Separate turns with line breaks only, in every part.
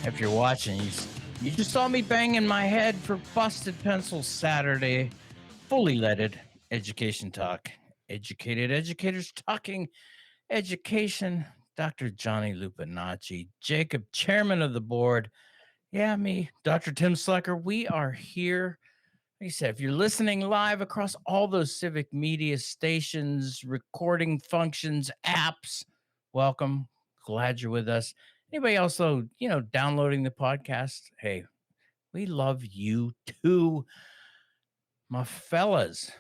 If you're watching, you just saw me banging my head for Busted Pencil Saturday. Fully leaded education talk. Educated educators talking education. Dr. Johnny Lupinacci, Jacob, chairman of the board. Yeah, me, Dr. Tim Slucker. We are here. Like I said, if you're listening live across all those civic media stations, recording functions, apps, welcome. Glad you're with us. Anybody else, though, downloading the podcast, hey, we love you too, my fellas.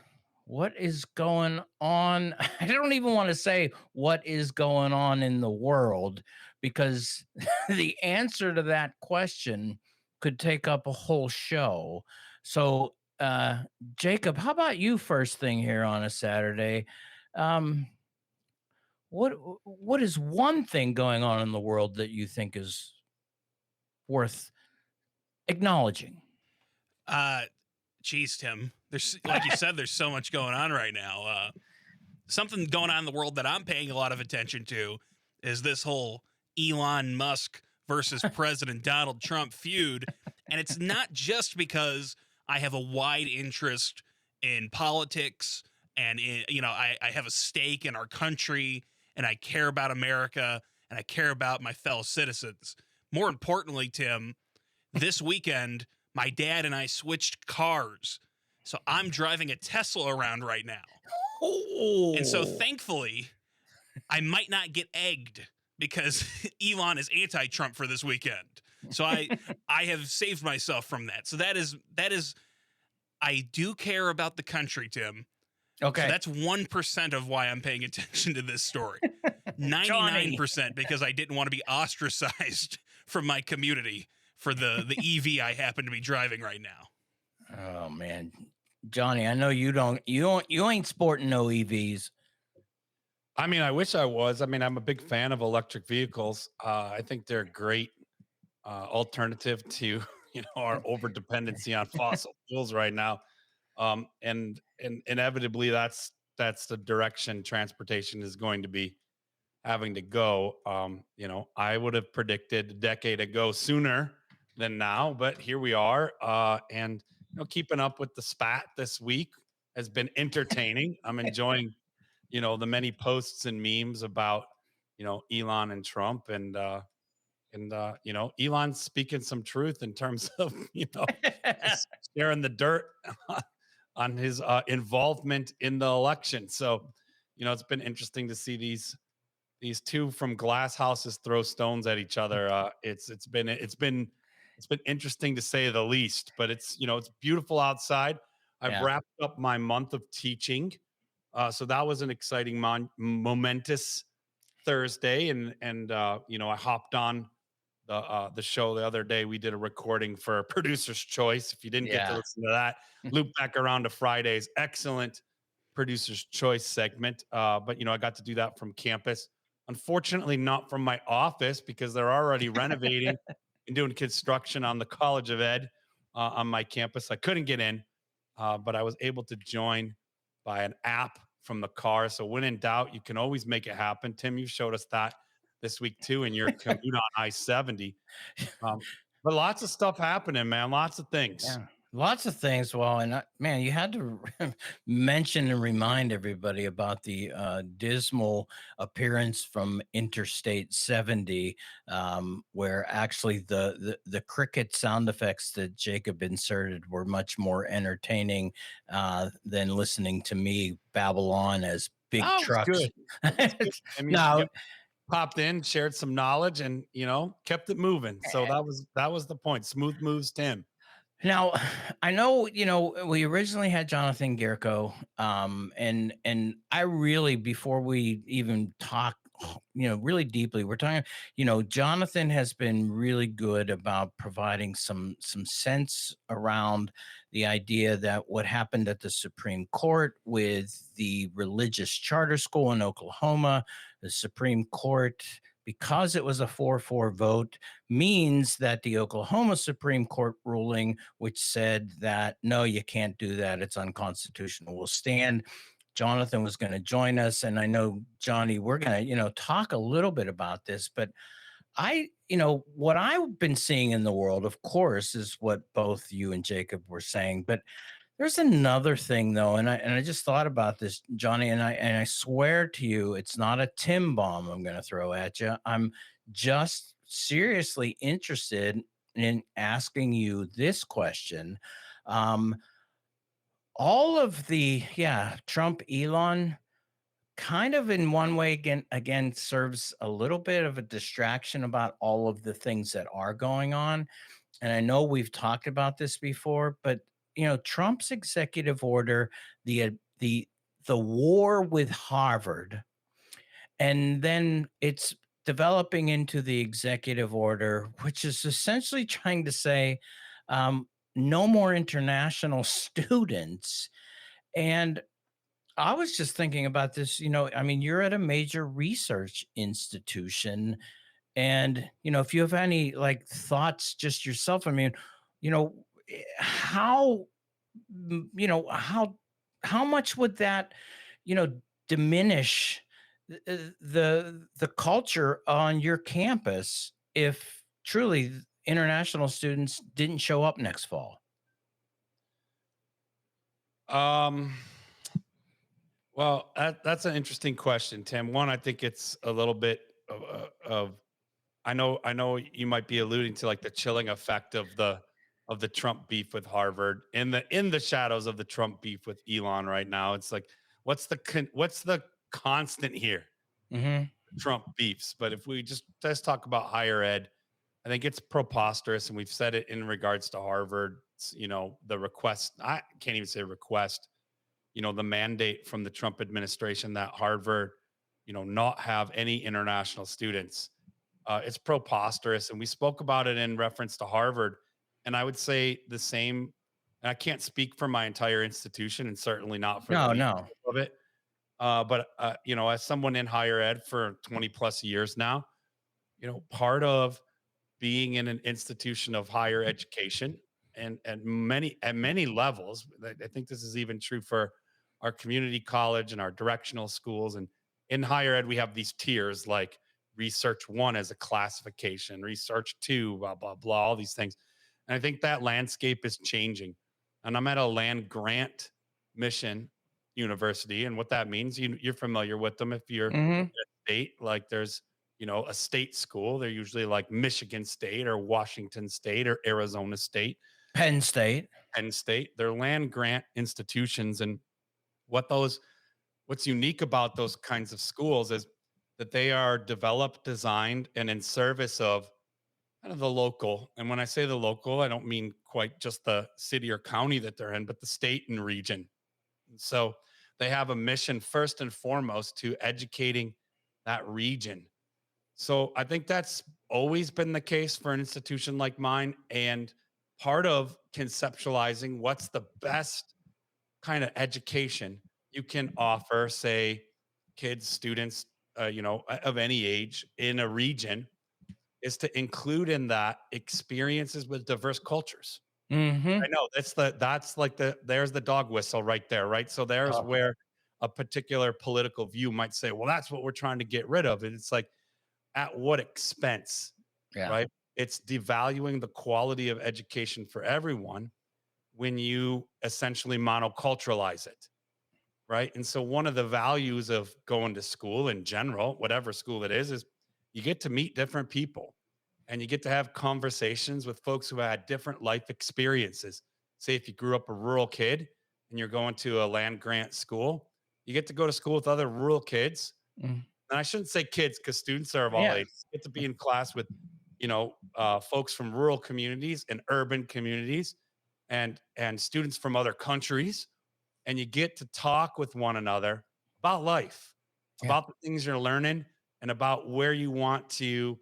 What is going on? I don't even want to say what is going on in the world because the answer to that question could take up a whole show. So, uh, Jacob, how about you first thing here on a Saturday? Um, what what is one thing going on in the world that you think is worth acknowledging?
Uh, Geez, Tim. There's like you said, there's so much going on right now. Something going on in the world that I'm paying a lot of attention to is this whole Elon Musk versus President Donald Trump feud, and it's not just because I have a wide interest in politics and I have a stake in our country and I care about America and I care about my fellow citizens. More importantly, Tim, this weekend my dad and I switched cars. So I'm driving a Tesla around right now. And so
Oh,
thankfully, I might not get egged because Elon is anti-Trump for this weekend. So I have saved myself from that. So that is I do care about the country, Tim. So
okay.
that's 1% of why I'm paying attention to this story.
Johnny.
99% because I didn't want to be ostracized from my community for the EV I happen to be driving right now.
Oh man, Johnny, I know you ain't sporting no EVs.
I mean, I wish I was. I mean, I'm a big fan of electric vehicles. I think they're a great alternative to our over dependency on fossil fuels right now. And inevitably, that's the direction transportation is going to be having to go. I would have predicted a decade ago sooner than now, but here we are. And keeping up with the spat this week has been entertaining. I'm enjoying the many posts and memes about Elon and Trump and Elon's speaking some truth in terms of just sharing the dirt on his involvement in the election. So it's been interesting to see these two from glass houses throw stones at each other. It's been interesting to say the least, but it's beautiful outside. I've
Yeah.
wrapped up my month of teaching. So that was an exciting, momentous Thursday, and I hopped on the show the other day. We did a recording for Producer's Choice. If you didn't get to
Yeah.
listen to that, loop back around to Friday's excellent Producer's Choice segment. But I got to do that from campus. Unfortunately, not from my office because they're already renovating and doing construction on the College of Ed on my campus. I couldn't get in, but I was able to join by an app from the car. So when in doubt, you can always make it happen. Tim, you showed us that this week too in your commute on I-70. But lots of stuff happening, man. Lots of things.
Yeah. Lots of things. Well, and man, you had to mention and remind everybody about the dismal appearance from Interstate 70, where actually the cricket sound effects that Jacob inserted were much more entertaining than listening to me babble on as big
Oh, it's
trucks.
good. It's good. I mean,
Now,
you popped in, shared some knowledge, and kept it moving. So that was the point. Smooth moves, Tim.
Now, I know, we originally had Jonathan Gierko, and I really, before we even talk, really deeply, we're talking, Jonathan has been really good about providing some sense around the idea that what happened at the Supreme Court with the religious charter school in Oklahoma, the Supreme Court, because it was a 4-4 vote, means that the Oklahoma Supreme Court ruling, which said that no, you can't do that, it's unconstitutional, will stand. Jonathan was going to join us, and I know, Johnny, we're going to talk a little bit about this, but what I've been seeing in the world, of course, is what both you and Jacob were saying. But there's another thing though, and I just thought about this, Johnny, and I swear to you, it's not a Tim bomb I'm gonna throw at you. I'm just seriously interested in asking you this question. Um, all of the Trump Elon kind of in one way again serves a little bit of a distraction about all of the things that are going on. And I know we've talked about this before, but Trump's executive order, the war with Harvard, and then it's developing into the executive order, which is essentially trying to say um, no more international students. And I was just thinking about this, I mean, you're at a major research institution, and if you have any like thoughts just yourself, I mean, you know, how how much would that, you know, diminish the culture on your campus if truly international students didn't show up next fall?
Um, well, that's an interesting question, Tim. One, I think it's a little bit of I know you might be alluding to like the chilling effect of the Trump beef with Harvard in the shadows of the Trump beef with Elon right now. It's like what's the constant here?
Hmm.
Trump beefs. But if we just talk about higher ed, I think it's preposterous, and we've said it in regards to Harvard. The request, I can't even say request, the mandate from the Trump administration that Harvard, not have any international students. It's preposterous. And we spoke about it in reference to Harvard. And I would say the same. And I can't speak for my entire institution and certainly not for the
No,
leadership
no.
of it. But as someone in higher ed for 20 plus years now, part of being in an institution of higher education and many at many levels. I think this is even true for our community college and our directional schools. And in higher ed, we have these tiers like research one as a classification, research two, blah, blah, blah, all these things. And I think that landscape is changing. And I'm at a land grant mission university. And what that means, you're familiar with them if you're
Hmm.
state, like there's a state school. They're usually like Michigan State or Washington State or Arizona State,
Penn State.
Penn State. They're land grant institutions. And what's unique about those kinds of schools is that they are developed, designed, and in service of kind of the local. And when I say the local, I don't mean quite just the city or county that they're in, but the state and region. And so they have a mission first and foremost to educating that region. So I think that's always been the case for an institution like mine. And part of conceptualizing what's the best kind of education you can offer, say, kids, students, of any age in a region, is to include in that experiences with diverse cultures. I
Hmm.
know that's like there's the dog whistle right there, right? So there's where a particular political view might say, well, that's what we're trying to get rid of. And it's like, at what expense,
Yeah.
right? It's devaluing the quality of education for everyone when you essentially monoculturalize it, right? And so one of the values of going to school in general, whatever school it is you get to meet different people and you get to have conversations with folks who had different life experiences. Say if you grew up a rural kid and you're going to a land grant school, you get to go to school with other rural kids.
Mm.
And I shouldn't say kids because students are of all
Yeah.
ages. Get to be in class with, folks from rural communities and urban communities, and students from other countries, and you get to talk with one another about life,
Yeah.
about the things you're learning, and about where you want to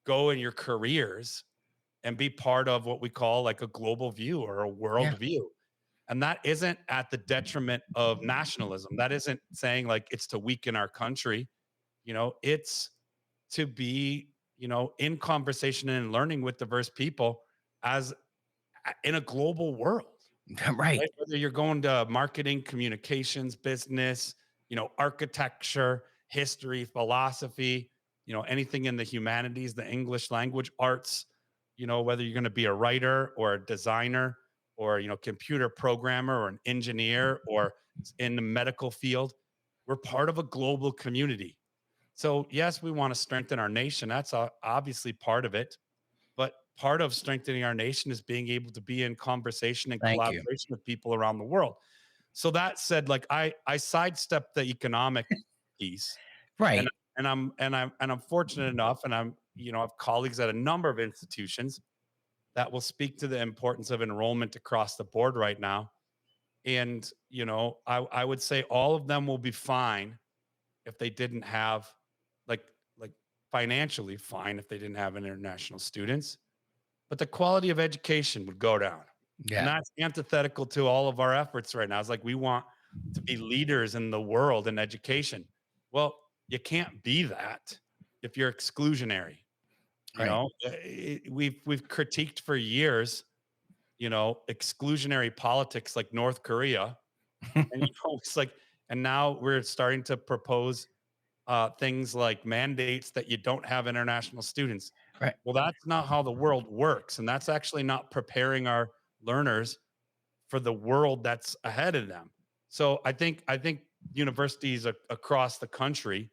go in your careers, and be part of what we call like a global view or a world
Yeah.
view. And that isn't at the detriment of nationalism. That isn't saying like it's to weaken our country. It's to be, in conversation and learning with diverse people as in a global world,
Right.
right? Whether you're going to marketing, communications, business, architecture, history, philosophy, anything in the humanities, the English language, arts, whether you're going to be a writer or a designer or, computer programmer or an engineer or in the medical field, we're part of a global community. So, yes, we want to strengthen our nation. That's obviously part of it. But part of strengthening our nation is being able to be in conversation and
Thank you.
collaboration with people around the world. So that said, like I sidestepped the economic piece,
Right.
and I'm fortunate enough, and I have colleagues at a number of institutions that will speak to the importance of enrollment across the board right now. And I would say all of them will be fine if they didn't have like financially fine if they didn't have international students, but the quality of education would go down. And
Yeah.
that's antithetical to all of our efforts right now. It's like we want to be leaders in the world in education. Well, you can't be that if you're exclusionary.
Right.
We've critiqued for years, exclusionary politics like North Korea, and it's like, and now we're starting to propose things like mandates that you don't have international students.
Right.
Well, that's not how the world works, and that's actually not preparing our learners for the world that's ahead of them. So I think universities across the country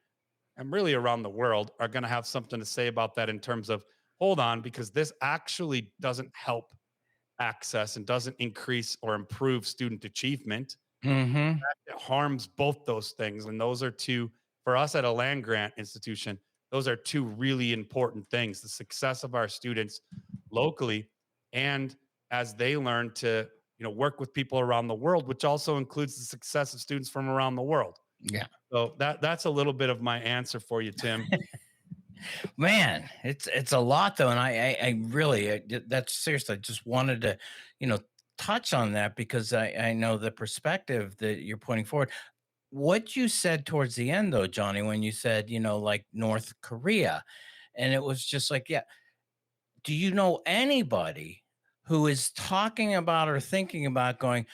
and really around the world are going to have something to say about that in terms of hold on, because this actually doesn't help access and doesn't increase or improve student achievement.
Mm-hmm.
It harms both those things. And those are two, for us at a land grant institution, those are two really important things: the success of our students locally, and as they learn to, work with people around the world, which also includes the success of students from around the world.
Yeah.
So that's a little bit of my answer for you, Tim.
Man, it's a lot though, and I really that's seriously, I just wanted to, you know, touch on that because I know the perspective that you're pointing forward. What you said towards the end though, Johnny, when you said, like North Korea, and it was just like, yeah, do you know anybody who is talking about or thinking about going,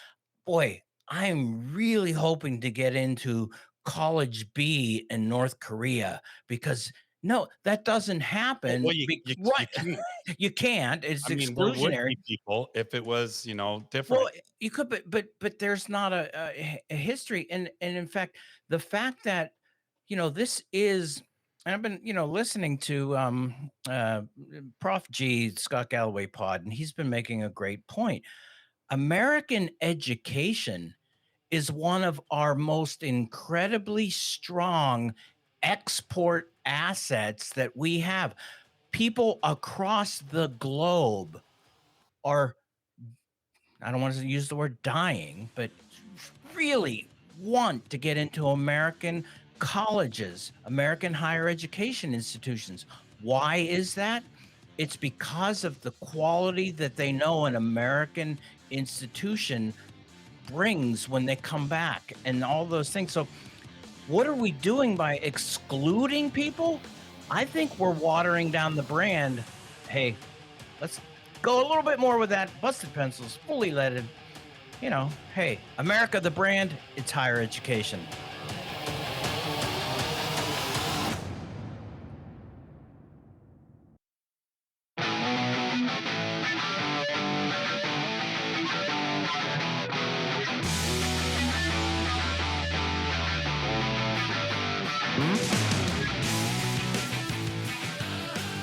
boy, I'm really hoping to get into college B in North Korea because no, that doesn't happen.
Well, you, you,
Right.
you can't.
You can't. It's
I mean, there would
exclusionary.
be people if it was,
Well,
different.
you could, but there's not a history, and in fact, the fact that this is, and I've been listening to Prof G Scott Galloway pod, and he's been making a great point. American education is one of our most incredibly strong export assets that we have. People across the globe are, I don't want to use the word dying, but really want to get into American colleges, American higher education institutions. Why is that? It's because of the quality that they know an American institution brings when they come back and all those things. So, what are we doing by excluding people? I think we're watering down the brand. Hey, let's go a little bit more with that. Busted Pencils, fully leaded. Hey, America, the brand, it's higher education.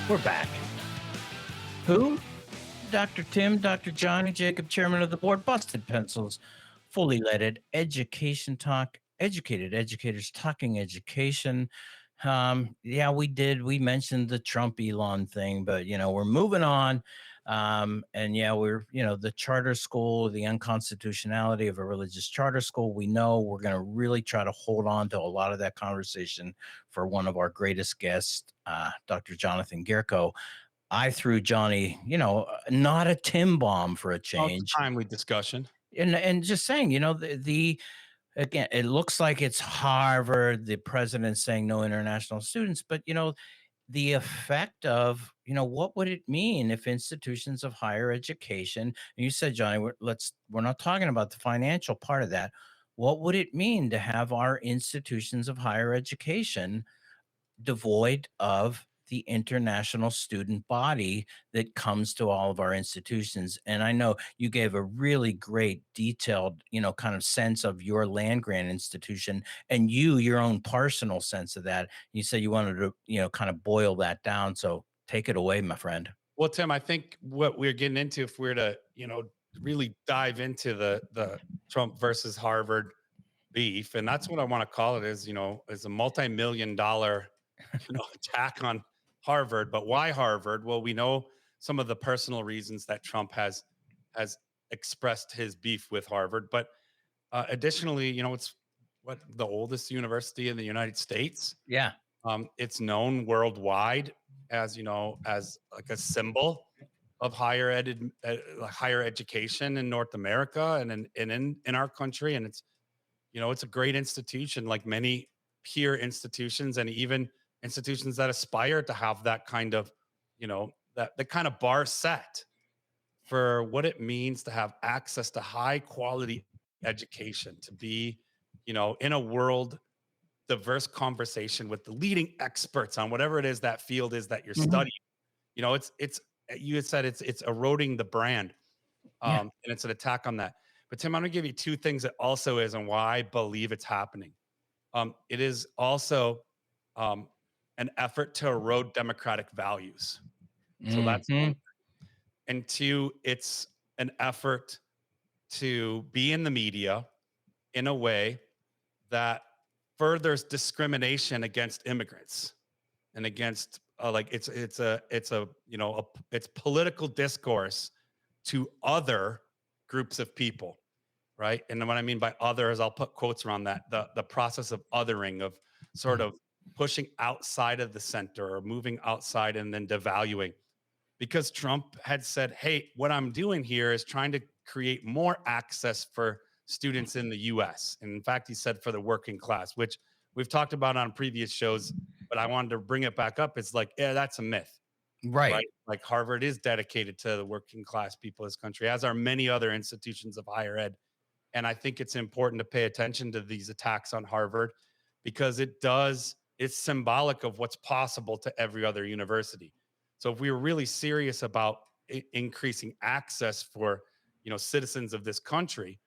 We're back. Who? Dr. Tim, Dr. Johnny, Jacob, chairman of the board, Busted Pencils, fully leaded, education talk, educated educators talking education. Yeah, we mentioned the Trump Elon thing, but we're moving on. And yeah, we're, the charter school, the unconstitutionality of a religious charter school. We know we're going to really try to hold on to a lot of that conversation for one of our greatest guests, Dr. Jonathan Gerko. I threw Johnny, not a Tim bomb for a change.
Timely discussion.
And just saying, the again, it looks like it's Harvard, the president saying no international students, but the effect of, what would it mean if institutions of higher education, and you said, Johnny, we're not talking about the financial part of that. What would it mean to have our institutions of higher education devoid of the international student body that comes to all of our institutions. And I know you gave a really great detailed, kind of sense of your land grant institution and your own personal sense of that. You said you wanted to, kind of boil that down. So take it away, my friend.
Well, Tim, I think what we're getting into, if we're to, really dive into the Trump versus Harvard beef, and that's what I want to call it, is a multi-million dollar, attack on Harvard. But why Harvard? Well, we know some of the personal reasons that Trump has expressed his beef with Harvard, but additionally, it's what the oldest university in the United States.
Yeah.
It's known worldwide as as like a symbol of higher education in North America and in our country, and it's a great institution, like many peer institutions, and even institutions that aspire to have that kind of that the kind of bar set for what it means to have access to high quality education, to be in a world diverse conversation with the leading experts on whatever it is that field is that you're
Mhm.
studying. It's you had said it's eroding the brand,
Yeah.
and it's an attack on that. But Tim, I'm gonna give you two things that also is and why I believe it's happening. It is also um, an effort to erode democratic values. So that's one.
Mhm.
And two, it's an effort to be in the media in a way that furthers discrimination against immigrants and against like it's political discourse to other groups of people, right? And what I mean by other is I'll put quotes around that, the process of othering, of sort of pushing outside of the center or moving outside and then devaluing, because Trump had said, hey, what I'm doing here is trying to create more access for students in the US. And in fact, he said for the working class, which we've talked about on previous shows, but I wanted to bring it back up. It's like, yeah, that's a myth, right?
Right.
Like Harvard is dedicated to the working class people of this country, as are many other institutions of higher ed. And I think it's important to pay attention to these attacks on Harvard because it's symbolic of what's possible to every other university. So if we were really serious about increasing access for, citizens of this country,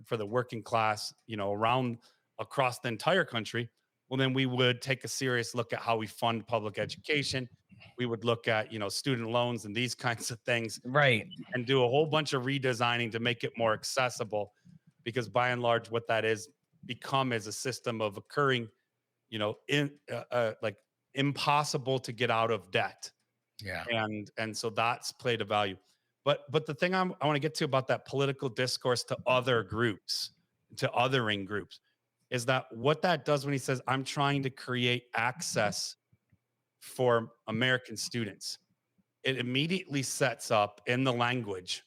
for the working class, around across the entire country, well, then we would take a serious look at how we fund public education. We would look at, student loans and these kinds of things,
Right.
and do a whole bunch of redesigning to make it more accessible, because by and large what that is become is a system of occurring, in like impossible to get out of debt,
Yeah.
and so that's played a value. But the thing I want to get to about that political discourse to other groups, to othering groups, is that what that does when he says I'm trying to create access for American students, it immediately sets up in the language,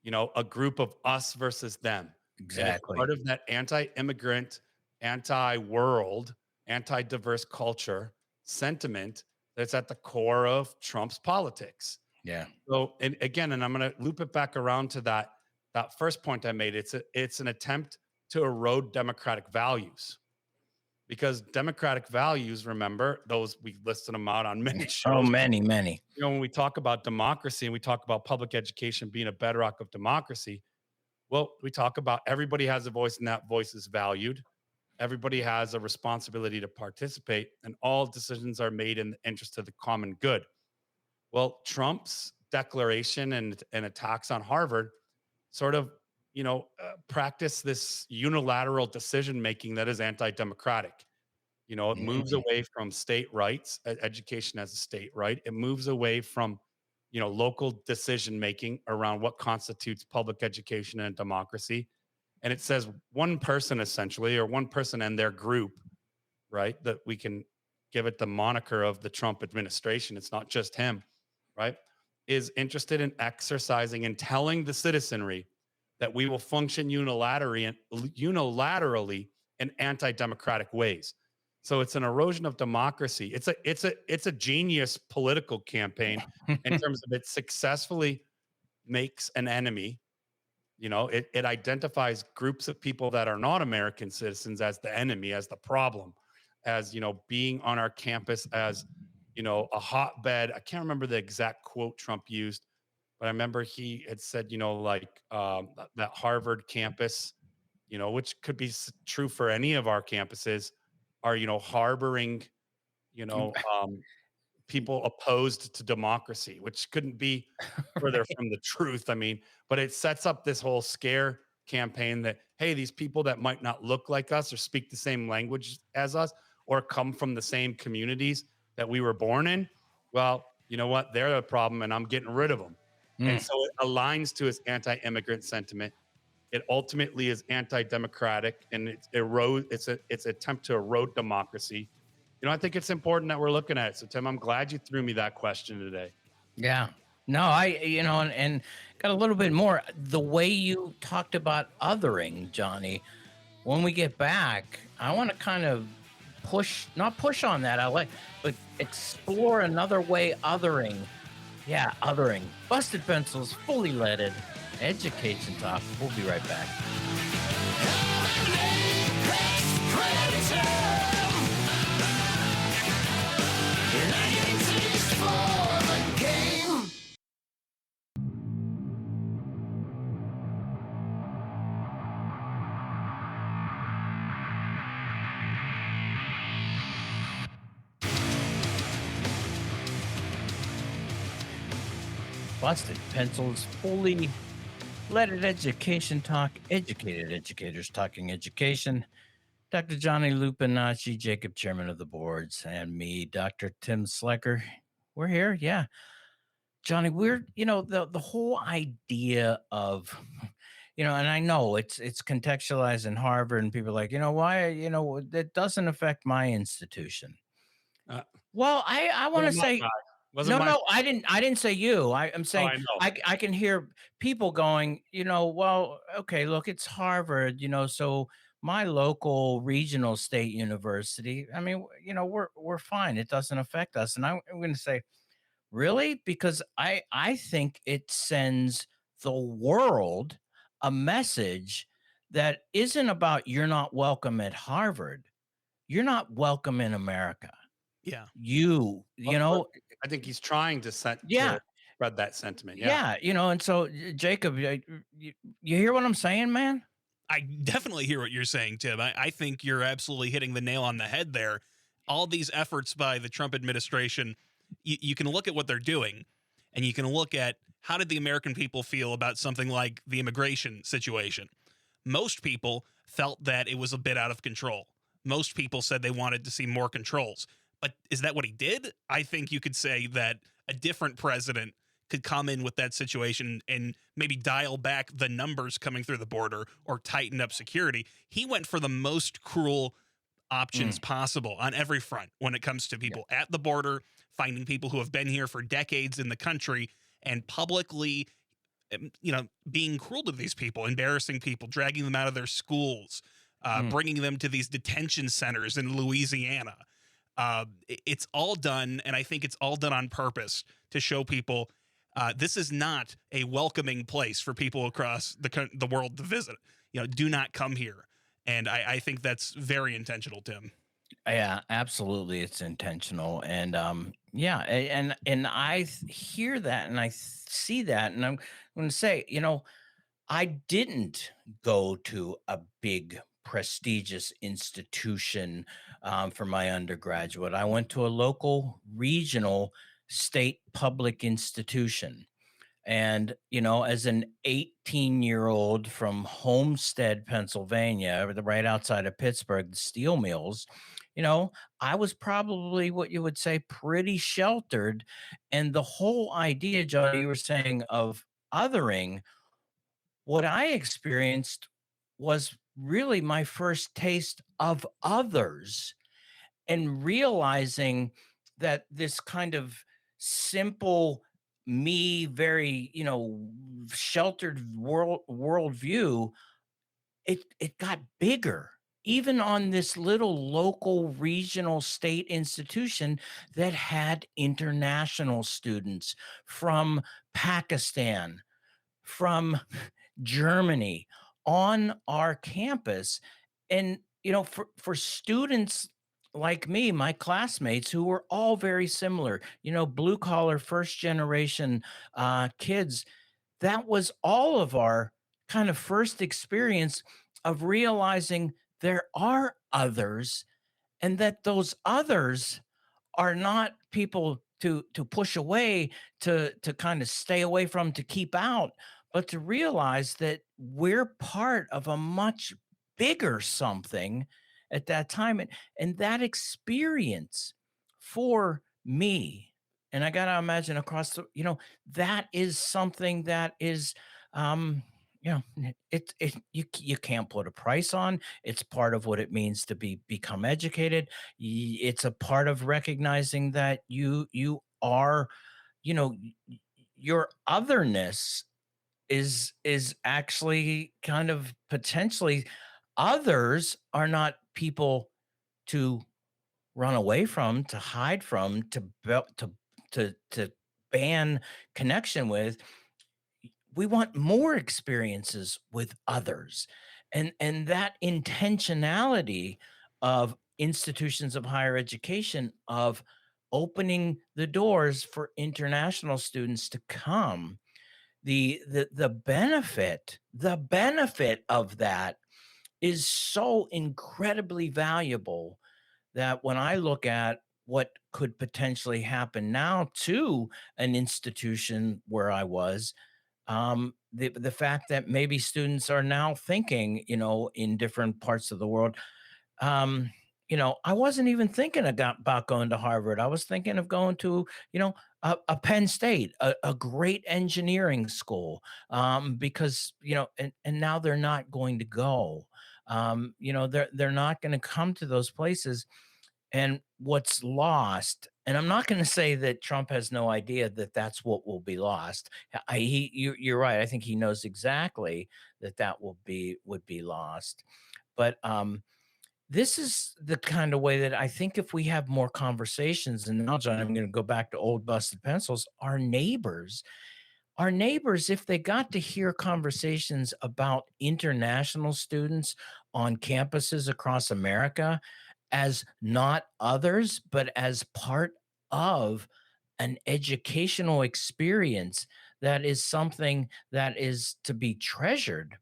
a group of us versus them. And it's
Exactly.
part of that anti-immigrant, anti-world, anti-diverse culture sentiment that's at the core of Trump's politics.
Yeah.
So, and again, and I'm going to loop it back around to that first point I made. It's an attempt to erode democratic values, because democratic values, remember those, we listed them out on many
Oh,
shows.
many, many.
When we talk about democracy and we talk about public education being a bedrock of democracy, well, we talk about everybody has a voice and that voice is valued. Everybody has a responsibility to participate, and all decisions are made in the interest of the common good. Well, Trump's declaration and attacks on Harvard sort of, practice this unilateral decision making that is anti-democratic. It moves
Mhm.
away from state rights, education as a state right. It moves away from, local decision making around what constitutes public education and democracy. And it says one person essentially, or one person and their group, right? That we can give it the moniker of the Trump administration. It's not just him, right? Is interested in exercising and telling the citizenry that we will function unilaterally in anti-democratic ways. So it's an erosion of democracy. It's a genius political campaign in terms of it successfully makes an enemy. It identifies groups of people that are not American citizens as the enemy, as the problem, as, being on our campus as, a hotbed. I can't remember the exact quote Trump used, but I remember he had said, like that Harvard campus, which could be true for any of our campuses, are, harboring, you know, um, people opposed to democracy, which couldn't be further
Right.
from the truth. I mean, but it sets up this whole scare campaign that, hey, these people that might not look like us or speak the same language as us or come from the same communities that we were born in, well, you know what? They're the problem and I'm getting rid of them. And
Mm.
so it aligns to his anti-immigrant sentiment. It ultimately is anti-democratic and it's an attempt to erode democracy. I think it's important that we're looking at it. So Tim, I'm glad you threw me that question today.
Yeah. No, and got a little bit more. The way you talked about othering, Johnny, when we get back, I want to kind of not push on that. But explore another way othering. Yeah, othering. Busted Pencils, fully leaded. Education Talk. We'll be right back. Busted Pencils, fully leaded Education Talk. Educated educators talking education. Dr. Johnny Lupinacci, Jacob, chairman of the boards, and me, Dr. Tim Slecker. We're here. Yeah. Johnny, we're, the whole idea of, and I know it's contextualized in Harvard and people are like, why, that doesn't affect my institution.
Uh,
Well, I want to say,
wasn't
no,
my
no, I didn't say you. I'm
Oh,
saying
I know.
I can hear people going, well, okay, look, it's Harvard, so my local regional state university, I mean, we're fine. It doesn't affect us. And I'm going to say, really? Because I think it sends the world a message that isn't about you're not welcome at Harvard. You're not welcome in America.
Yeah.
Well, I think he's trying to
Yeah.
spread that sentiment. Yeah.
Yeah, and so Jacob, you hear what I'm saying, man?
I definitely hear what you're saying, Tim. I think you're absolutely hitting the nail on the head there. All these efforts by the Trump administration, you can look at what they're doing and you can look at how did the American people feel about something like the immigration situation. Most people felt that it was a bit out of control. Most people said they wanted to see more controls. But is that what he did? I think you could say that a different president could come in with that situation and maybe dial back the numbers coming through the border or tighten up security. He went for the most cruel options possible on every front when it comes to people at the border, finding people who have been here for decades in the country and publicly, being cruel to these people, embarrassing people, dragging them out of their schools, bringing them to these detention centers in Louisiana. It's all done, and I think it's all done on purpose to show people this is not a welcoming place for people across the world to visit. Do not come here. And I think that's very intentional, Tim.
Yeah, absolutely, it's intentional, and yeah, and hear that, and I see that, and I'm going to say, I didn't go to a big prestigious institution for my undergraduate. I went to a local regional state public institution. And, as an 18-year-old from Homestead, Pennsylvania, right outside of Pittsburgh, the steel mills, I was probably what you would say pretty sheltered. And the whole idea, Johnny, you were saying of othering, what I experienced was really my first taste of others and realizing that this kind of simple me very sheltered worldview, it got bigger even on this little local regional state institution that had international students from Pakistan, from Germany on our campus. And for students like me, my classmates who were all very similar, blue collar, first generation kids. That was all of our kind of first experience of realizing there are others, and that those others are not people to push away, to kind of stay away from, to keep out, but to realize that we're part of a much bigger something at that time. And that experience for me, and I gotta imagine across that is something that is um you can't put a price on. It's part of what it means to become educated. It's a part of recognizing that you are, you know, your otherness is actually kind of potentially, others are not people to run away from, to hide from, to ban connection with. We want more experiences with others, and that intentionality of institutions of higher education, of opening the doors for international students to come, the benefit of that is so incredibly valuable, that when I look at what could potentially happen now to an institution where I was, the fact that maybe students are now thinking, in different parts of the world, I wasn't even thinking about going to Harvard. I was thinking of going to, a Penn State, a great engineering school, because, and now they're not going to go. They're not going to come to those places. And what's lost, and I'm not going to say that Trump has no idea that that's what will be lost. You're right. I think he knows exactly that would be lost. But this is the kind of way that I think if we have more conversations, and now, John, I'm going to go back to old busted pencils, our neighbors, if they got to hear conversations about international students on campuses across America as not others, but as part of an educational experience, that is something that is to be treasured.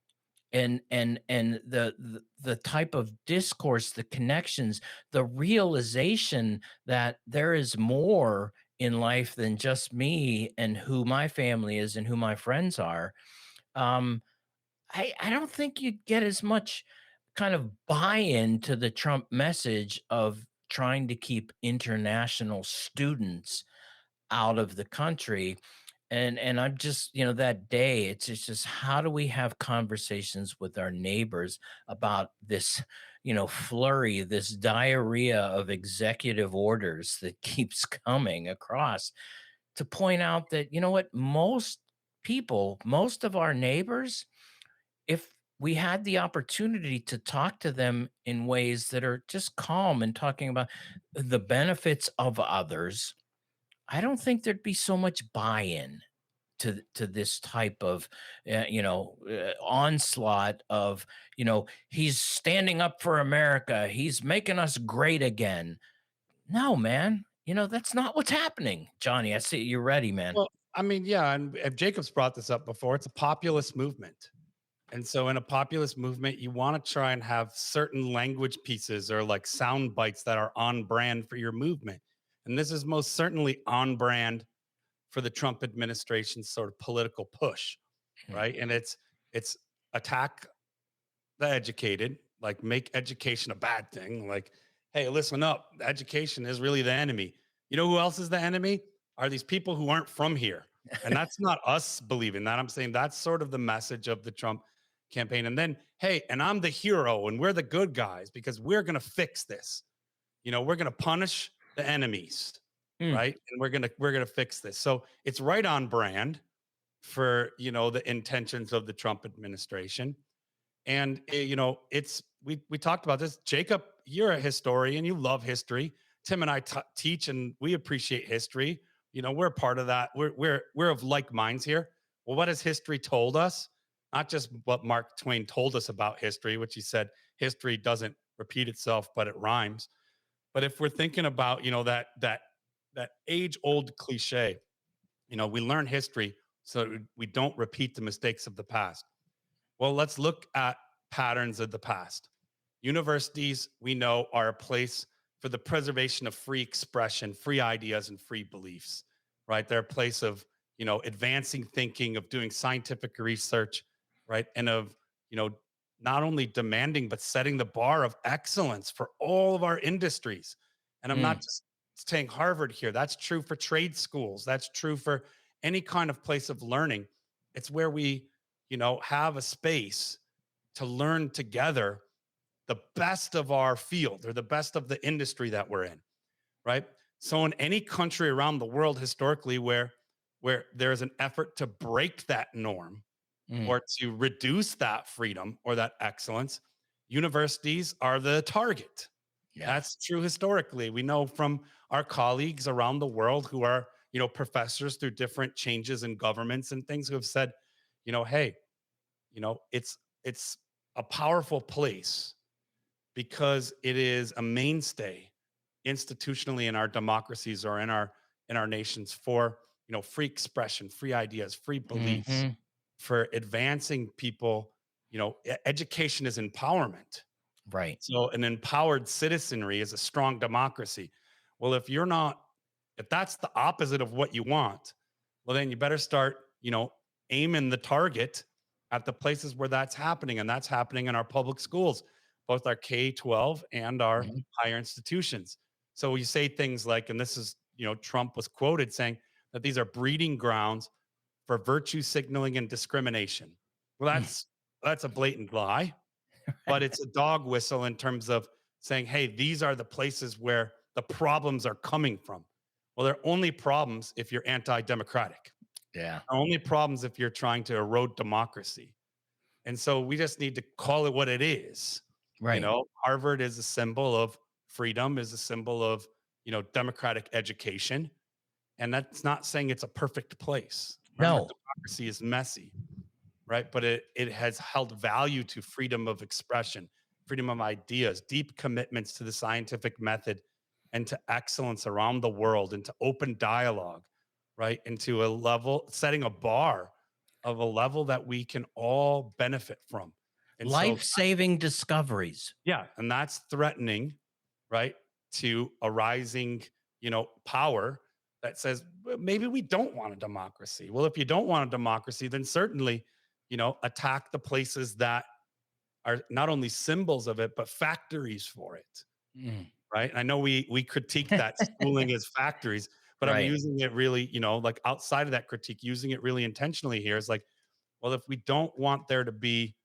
And the type of discourse, the connections, the realization that there is more in life than just me and who my family is and who my friends are. um I don't think you'd get as much kind of buy-in to the Trump message of trying to keep international students out of the country. And I'm just, that day, it's just how do we have conversations with our neighbors about this, flurry, this diarrhea of executive orders that keeps coming across, to point out that, what, most of our neighbors, if we had the opportunity to talk to them in ways that are just calm and talking about the benefits of others, I don't think there'd be so much buy-in to this type of onslaught of, he's standing up for America, he's making us great again. No, man, that's not what's happening. Johnny, I see you're ready, man.
Well, I mean, yeah, and if Jacob's brought this up before, it's a populist movement. And so in a populist movement, you want to try and have certain language pieces or like sound bites that are on brand for your movement. And this is most certainly on brand for the Trump administration's sort of political push,
Mm.
right? And it's attack the educated, like make education a bad thing. Like, hey, listen up, education is really the enemy. You know who else is the enemy? Are these people who aren't from here. And that's not us believing that. I'm saying that's sort of the message of the Trump campaign. And then, hey, and I'm the hero and we're the good guys because we're going to fix this. We're going to punish the enemies,
Mm.
right? And we're going to fix this. So it's right on brand for, the intentions of the Trump administration. And it's we talked about this. Jacob, you're a historian. You love history. Tim and I teach, and we appreciate history. We're part of that. We're of like minds here. Well, what has history told us? Not just what Mark Twain told us about history, which he said history doesn't repeat itself, but it rhymes. But if we're thinking about, that age old cliche, we learn history so we don't repeat the mistakes of the past. Well, let's look at patterns of the past. Universities, we know, are a place for the preservation of free expression, free ideas, and free beliefs, right? They're a place of, advancing thinking, of doing scientific research, right? And of, you know, not only demanding, but setting the bar of excellence for all of our industries. And I'm not
Mm,
just saying Harvard here, that's true for trade schools, that's true for any kind of place of learning. It's where we, have a space to learn together the best of our field or the best of the industry that we're in, right? So in any country around the world historically where there is an effort to break that norm
mm,
or to reduce that freedom or that excellence, universities are the target.
yeah.
That's true historically. We know from our colleagues around the world who are, professors through different changes in governments and things who have said, hey, it's a powerful place because it is a mainstay institutionally in our democracies or in our nations for, free expression, free ideas, free beliefs,
Hmm.
for advancing people. Education is empowerment.
Right.
So an empowered citizenry is a strong democracy. Well, if that's the opposite of what you want, well, then you better start, aiming the target at the places where that's happening. And that's happening in our public schools, both our K-12 and our
Mhm.
higher institutions. So we say things like, and this is, Trump was quoted saying that these are breeding grounds for virtue signaling and discrimination. Well,
Mm.
that's a blatant lie, but it's a dog whistle in terms of saying, hey, these are the places where the problems are coming from. Well, they're only problems if you're anti-democratic.
Yeah.
They're only problems if you're trying to erode democracy. And so we just need to call it what it is.
Right.
Harvard is a symbol of freedom, is a symbol of, democratic education. And that's not saying it's a perfect place. Remember,
No.
democracy is messy, right? But it has held value to freedom of expression, freedom of ideas, deep commitments to the scientific method and to excellence around the world and to open dialogue, right? Into a level, setting a bar of a level that we can all benefit from. And so,
Life-saving discoveries.
yeah, and that's threatening, right? To a rising, power that says, "Well, maybe we don't want a democracy." Well, if you don't want a democracy, then certainly, attack the places that are not only symbols of it, but factories for it,
Mm.
right? And I know we critique that schooling as factories, but I'm
Right.
using it really, like outside of that critique, using it really intentionally here is like, well, if we don't want there to be,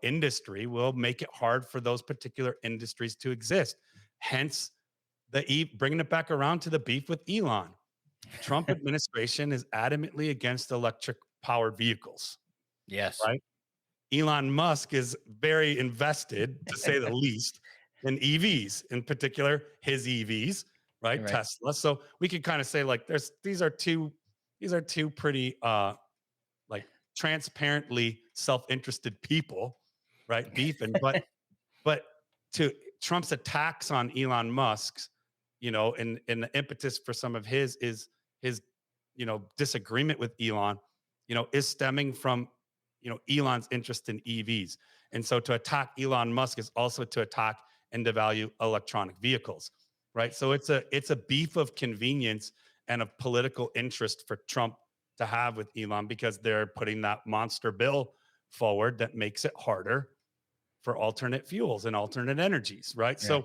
industry, we'll make it hard for those particular industries to exist. Hence, bringing it back around to the beef with Elon. Trump administration is adamantly against electric powered vehicles,
Yes.
right? Elon Musk is very invested, to say the least, in EVs, in particular his EVs, right?
Right.
Tesla. So we could kind of say like these are two pretty like transparently self-interested people, right? Beefing, but to Trump's attacks on Elon Musk's, and the impetus for some of his disagreement with Elon, is stemming from, Elon's interest in EVs. And so to attack Elon Musk is also to attack and devalue electronic vehicles, right? So it's a beef of convenience and of political interest for Trump to have with Elon because they're putting that monster bill forward that makes it harder for alternate fuels and alternate energies, right?
Yeah.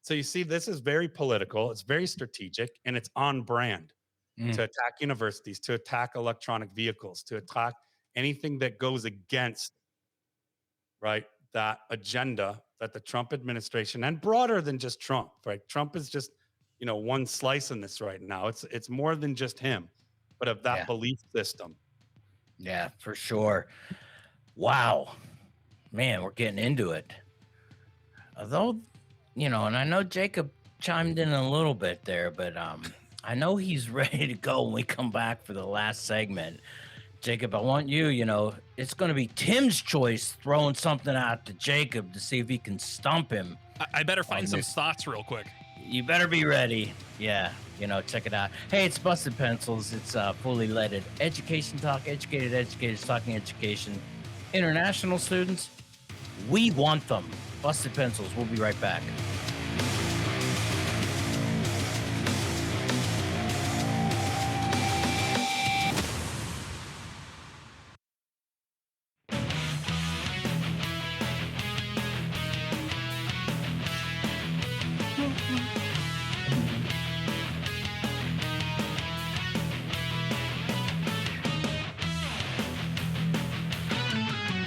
So you see, this is very political, it's very strategic, and it's on brand
Mm.
to attack universities, to attack electronic vehicles, to attack anything that goes against, right, that agenda that the Trump administration and broader than just Trump, right? Trump is just, one slice in this right now. It's more than just him, but of that
Yeah.
belief system.
Yeah, for sure. Wow. Man, we're getting into it. Although, and I know Jacob chimed in a little bit there, but I know he's ready to go when we come back for the last segment. Jacob, I want you, it's going to be Tim's choice throwing something out to Jacob to see if he can stump him
I better
on
find some
this.
thoughts real quick.
You better be ready. Yeah, check it out. Hey, it's Busted Pencils. It's fully leaded education talk, educated educators talking education. International students, we want them. Busted Pencils. We'll be right back.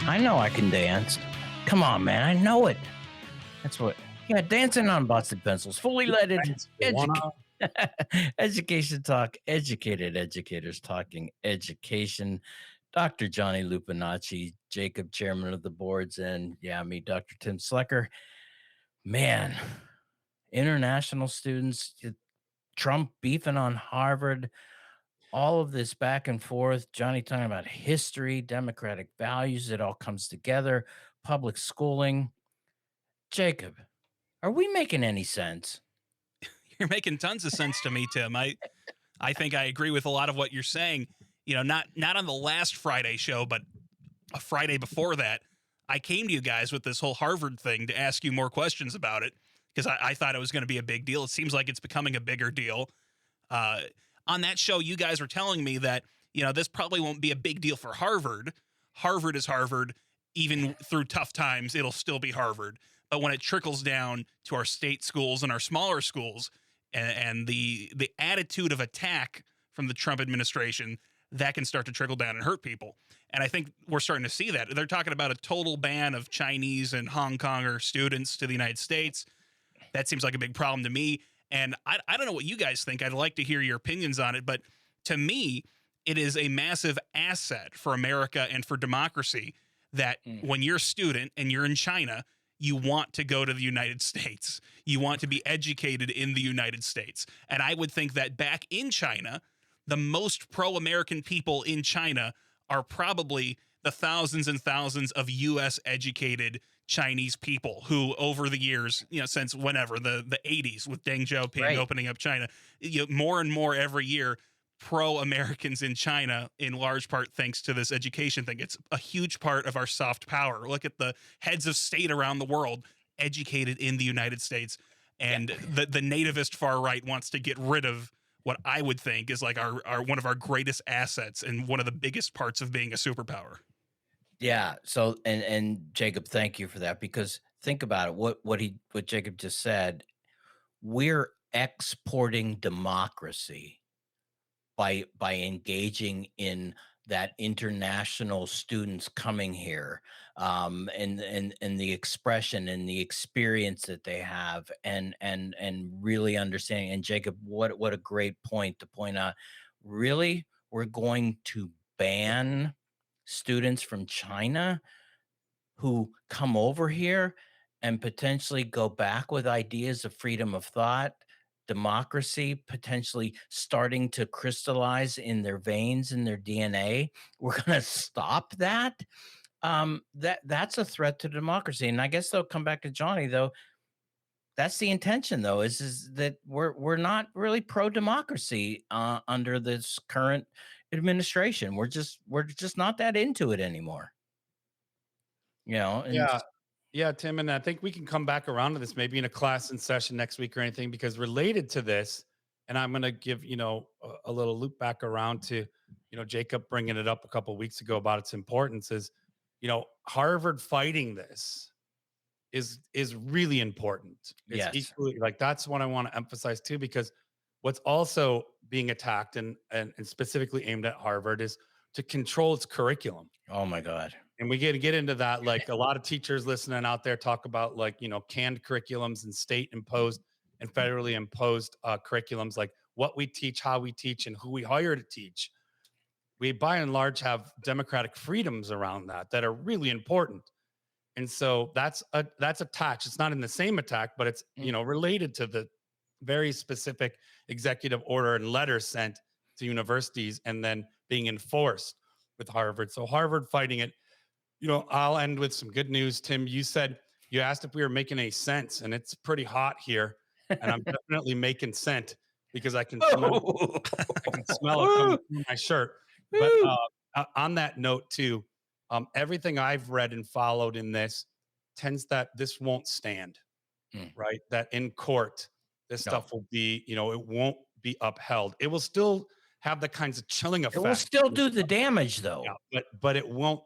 I know I can dance. Come on, man. I know it. That's what. Yeah, dancing on Busted Pencils. Fully leaded education talk. Educated educators talking education. Dr. Johnny Lupinacci, Jacob, chairman of the boards, and me, Dr. Tim Slecker. Man, international students, Trump beefing on Harvard, all of this back and forth, Johnny talking about history, democratic values, it all comes together, public schooling. Jacob, are we making any sense?
You're making tons of sense to me, Tim. I think I agree with a lot of what you're saying. Not on the last Friday show, but a Friday before that, I came to you guys with this whole Harvard thing to ask you more questions about it because I thought it was going to be a big deal. It seems like it's becoming a bigger deal. On that show, you guys were telling me that, this probably won't be a big deal for Harvard. Harvard is Harvard. Even through tough times, it'll still be Harvard. But when it trickles down to our state schools and our smaller schools and the attitude of attack from the Trump administration, that can start to trickle down and hurt people. And I think we're starting to see that. They're talking about a total ban of Chinese and Hong Konger students to the United States. That seems like a big problem to me. And I don't know what you guys think. I'd like to hear your opinions on it. But to me, it is a massive asset for America and for democracy that when you're a student and you're in China, you want to go to the United States. You want to be educated in the United States. And I would think that back in China, the most pro-American people in China are probably the thousands and thousands of U.S. educated Chinese people who over the years, since whenever, the 80s with Deng Xiaoping opening up China, more and more every year, pro-Americans in China, in large part thanks to this education thing. It's a huge part of our soft power. Look at the heads of state around the world educated in the United States. And the nativist far right wants to get rid of what I would think is like our one of our greatest assets and one of the biggest parts of being a superpower.
Yeah. So and Jacob, thank you for that, because think about it. What Jacob just said, we're exporting democracy by engaging in that international students coming here, and the expression and the experience that they have, and really understanding. And Jacob, what a great point to point out. Really, we're going to ban students from China who come over here and potentially go back with ideas of freedom of thought, democracy potentially starting to crystallize in their veins, in their DNA. We're going to stop that. That's a threat to democracy. And I guess they'll come back to Johnny though. That's the intention though, is that we're not really pro democracy under this current administration. We're just not that into it anymore. And
Yeah, Tim, and I think we can come back around to this maybe in a class in session next week or anything, because related to this, and I'm going to give, a little loop back around to, Jacob bringing it up a couple of weeks ago about its importance is, Harvard fighting this is really important. It's
Yes.
equally, like, that's what I want to emphasize too, because what's also being attacked and specifically aimed at Harvard is to control its curriculum.
Oh my God.
And we get to get into that. Like, a lot of teachers listening out there talk about, like, canned curriculums and state imposed and federally imposed curriculums, like what we teach, how we teach, and who we hire to teach. We by and large have democratic freedoms around that are really important. And so that's attached. It's not in the same attack, but it's, related to the very specific executive order and letters sent to universities and then being enforced with Harvard. So Harvard fighting it. I'll end with some good news. Tim, you asked if we were making any sense, and it's pretty hot here. and I'm definitely making scent because I can smell, I can smell it coming through my shirt. But on that note, too, everything I've read and followed in this tends that this won't stand,
Mm.
right? That in court, this
No.
stuff will be, it won't be upheld. It will still have the kinds of chilling
It will
effects.
still do the damage, though.
Yeah, but it won't.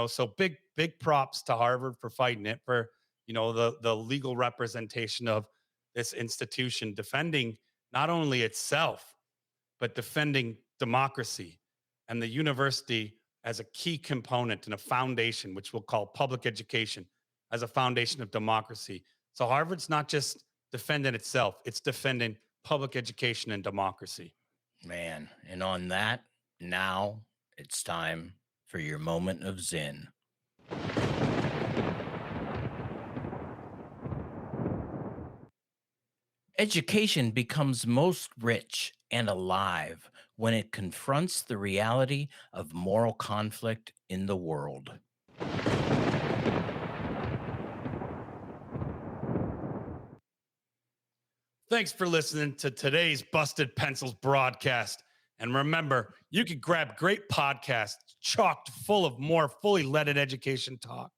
So big props to Harvard for fighting it, for the legal representation of this institution, defending not only itself but defending democracy and the university as a key component and a foundation, which we'll call public education, as a foundation of democracy. So Harvard's not just defending itself, it's defending public education and democracy.
Man, and on that, now it's time for your moment of zen. Education becomes most rich and alive when it confronts the reality of moral conflict in the world.
Thanks for listening to today's Busted Pencils broadcast. And remember, you can grab great podcasts chocked full of more fully leaded education talk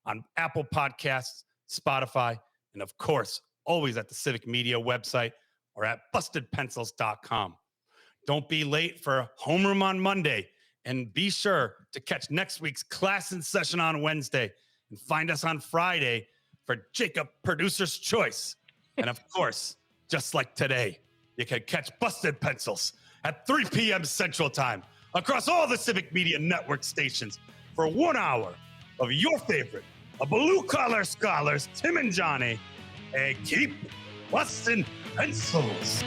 on Apple Podcasts, Spotify, and of course, always at the Civic Media website or at bustedpencils.com. Don't be late for Homeroom on Monday, and be sure to catch next week's class in session on Wednesday, and find us on Friday for Jacob Producer's Choice. And of course, just like today, you can catch Busted Pencils at 3 p.m. Central Time across all the Civic Media Network stations for 1 hour of your favorite, blue collar scholars, Tim and Johnny, and keep busting pencils.